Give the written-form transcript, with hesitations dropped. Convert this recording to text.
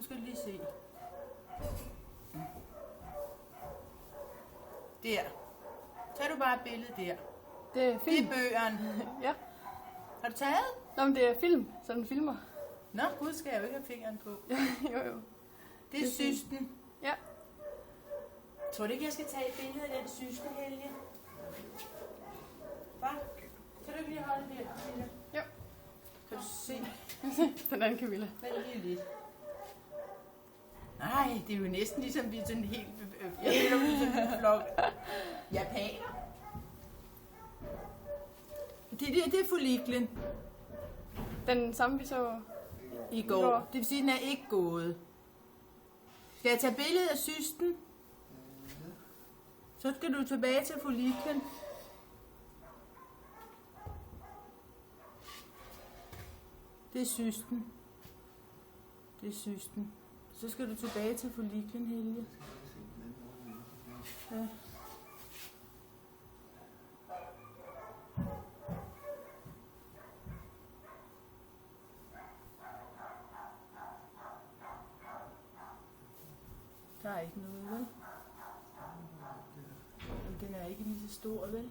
skal lige se. Der. Tag du bare et billede der. Det er Det film. er bøgeren. Ja. Har du taget? Nå, men det er film, så den filmer. Nå, gud, skal jeg jo ikke have fingeren på. jo. Det er systen. Ja. Tror du ikke, jeg skal tage et billede af den syste, Helge? Hvad? Kan du ikke lige holde det, Camilla? Jo. Kan du se? Den anden Camilla. Vent lige lidt. Nej, det er jo næsten ligesom, vi er sådan helt... Jeg føler ud sådan en flok japaner. Det er folliklen Den samme, vi så... i går. Det vil sige, den er ikke gået. Skal jeg tage billedet af systen? Så skal du tilbage til folliklen. Det er systen. Det er systen. Så skal du tilbage til folliklen, Helge. Ja. Der er ikke noget, vel? Den er ikke lige så stor, vel?